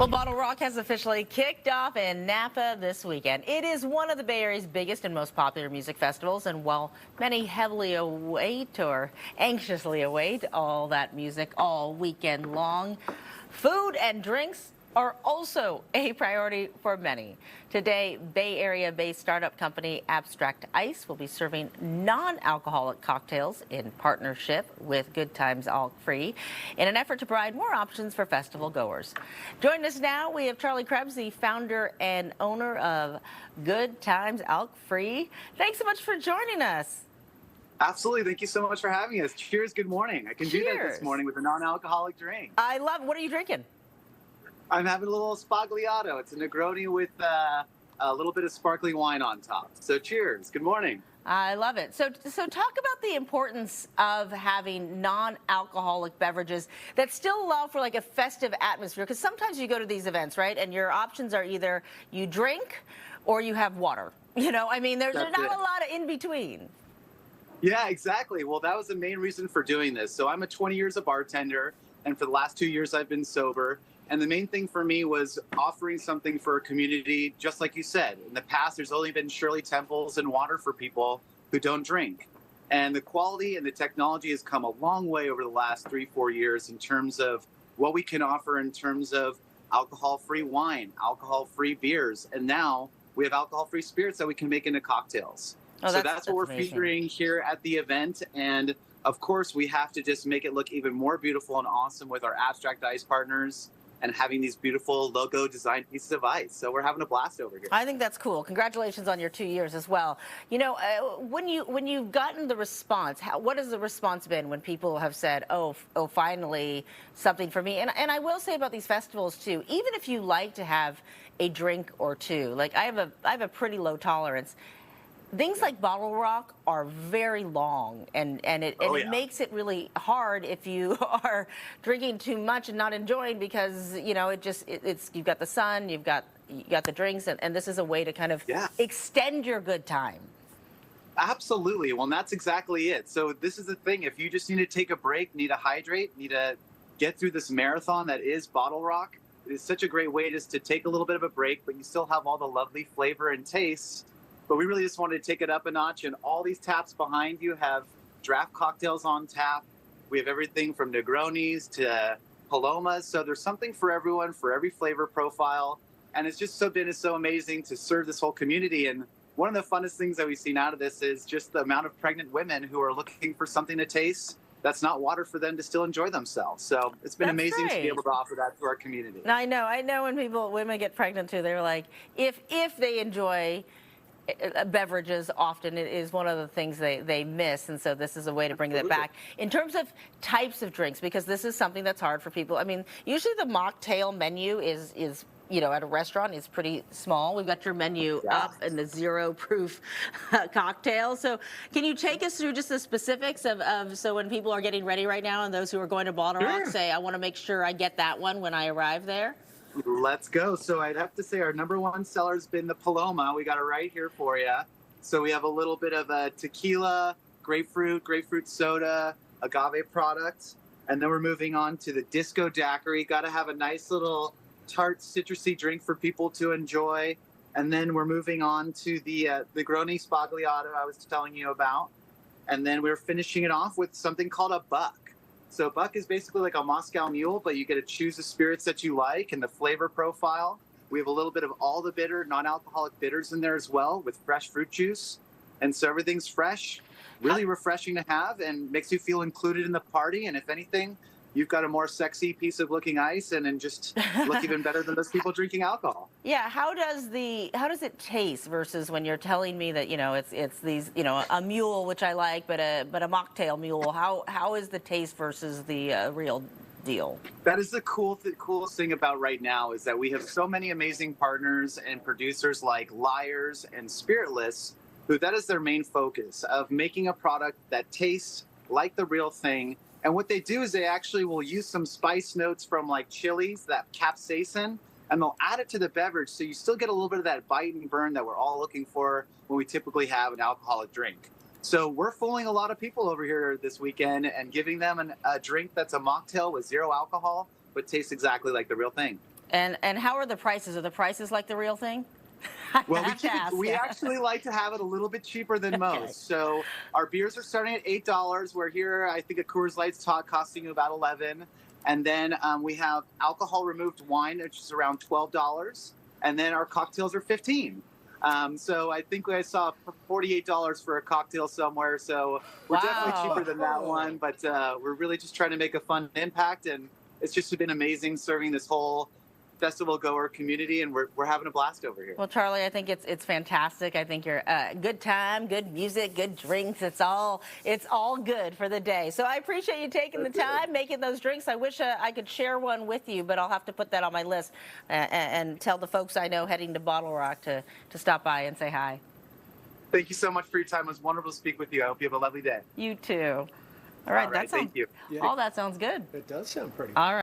Well, BottleRock has officially kicked off in Napa this weekend. It is one of the Bay Area's biggest and most popular music festivals, and while many heavily await or anxiously await all that music all weekend long, food and drinks are also a priority for many. Today, Bay Area-based startup company Abstract Ice will be serving non-alcoholic cocktails in partnership with Good Times Alc in an effort to provide more options for festival goers. Joining us now, we have Charlie Crebs, the founder and owner of Good Times Alc. Thanks so much for joining us. Absolutely. Thank you so much for having us. Cheers. Good morning. I can do that this morning with a non-alcoholic drink. I love it. What are you drinking? I'm having a little Spagliato. It's a Negroni with a little bit of sparkling wine on top. So cheers. Good morning. I love it. So talk about the importance of having non-alcoholic beverages that still allow for like a festive atmosphere. Because sometimes you go to these events, right, and your options are either you drink or you have water. You know, I mean, there's not a lot of in between. Yeah, exactly. Well, that was the main reason for doing this. So I'm a 20 years a bartender, and for the last 2 years I've been sober. And the main thing for me was offering something for a community, just like you said. In the past, there's only been Shirley Temples and water for people who don't drink. And the quality and the technology has come a long way over the last 3-4 years in terms of what we can offer in terms of alcohol-free wine, alcohol-free beers, and now we have alcohol-free spirits that we can make into cocktails. So that's what we're featuring here at the event. And of course, we have to just make it look even more beautiful and awesome with our Abstract Ice partners and having these beautiful logo design pieces of ice. So we're having a blast over here. I think that's cool. Congratulations on your 2 years as well. You know, when you've gotten the response, what has the response been when people have said, oh, finally something for me? And I will say about these festivals too, even if you like to have a drink or two, like I have a pretty low tolerance. Things like BottleRock are very long, and it makes it really hard if you are drinking too much and not enjoying, because you know it's you've got the sun, you got the drinks, and this is a way to kind of extend your good time. Absolutely. Well, and that's exactly it. So this is the thing: if you just need to take a break, need to hydrate, need to get through this marathon that is BottleRock, it is such a great way just to take a little bit of a break, but you still have all the lovely flavor and taste. But we really just wanted to take it up a notch, and all these taps behind you have draft cocktails on tap. We have everything from Negronis to Palomas, so there's something for everyone, for every flavor profile, and it's just been so amazing to serve this whole community. And one of the funnest things that we've seen out of this is just the amount of pregnant women who are looking for something to taste that's not water for them to still enjoy themselves. So it's been amazing to be able to offer that to our community. I know when women get pregnant too, they're like, if they enjoy beverages, often it is one of the things they miss, and so this is a way to bring that back. In terms of types of drinks, because this is something that's hard for people. I mean, usually the mocktail menu is you know, at a restaurant is pretty small. We've got your menu up and the 0 proof cocktail. So can you take us through just the specifics of so when people are getting ready right now and those who are going to BottleRock say, I want to make sure I get that one when I arrive there? Let's go. So I'd have to say our #1 seller has been the Paloma. We got it right here for you. So we have a little bit of a tequila, grapefruit soda, agave product. And then we're moving on to the Disco Daiquiri. Got to have a nice little tart citrusy drink for people to enjoy. And then we're moving on to the Negroni Spagliato I was telling you about. And then we're finishing it off with something called a Buck. So Buck is basically like a Moscow Mule, but you get to choose the spirits that you like and the flavor profile. We have a little bit of all the bitter, non-alcoholic bitters in there as well with fresh fruit juice. And so everything's fresh, really refreshing to have, and makes you feel included in the party. And if anything, you've got a more sexy piece of looking ice and just look even better than those people drinking alcohol. Yeah, how does it taste versus when you're telling me that, you know, it's these, you know, a mule, which I like, but a mocktail mule. How is the taste versus the real deal? That is the coolest thing about right now is that we have so many amazing partners and producers like Liars and Spiritless, who that is their main focus of making a product that tastes like the real thing. And what they do is they actually will use some spice notes from like chilies, that capsaicin, and they'll add it to the beverage so you still get a little bit of that bite and burn that we're all looking for when we typically have an alcoholic drink. So we're fooling a lot of people over here this weekend and giving them a drink that's a mocktail with 0 alcohol, but tastes exactly like the real thing. And how are the prices? Are the prices like the real thing? Well, have to ask, we yeah. actually like to have it a little bit cheaper than Okay. most. So our beers are starting at $8. We're here, I think a Coors Light's costing you about 11. And then we have alcohol removed wine, which is around $12. And then our cocktails are 15. So I think I saw $48 for a cocktail somewhere. So we're definitely Wow. cheaper than that one. But we're really just trying to make a fun impact. And it's just been amazing serving this whole festival goer community, and we're having a blast over here. Well, Charlie, I think it's fantastic. I think you're good time, good music, good drinks. It's all good for the day. So I appreciate you taking the time, making those drinks. I wish I could share one with you, but I'll have to put that on my list and tell the folks I know heading to BottleRock to stop by and say hi. Thank you so much for your time. It was wonderful to speak with you. I hope you have a lovely day. You too. All right, All right, thank you. All that sounds good. It does sound pretty. All right.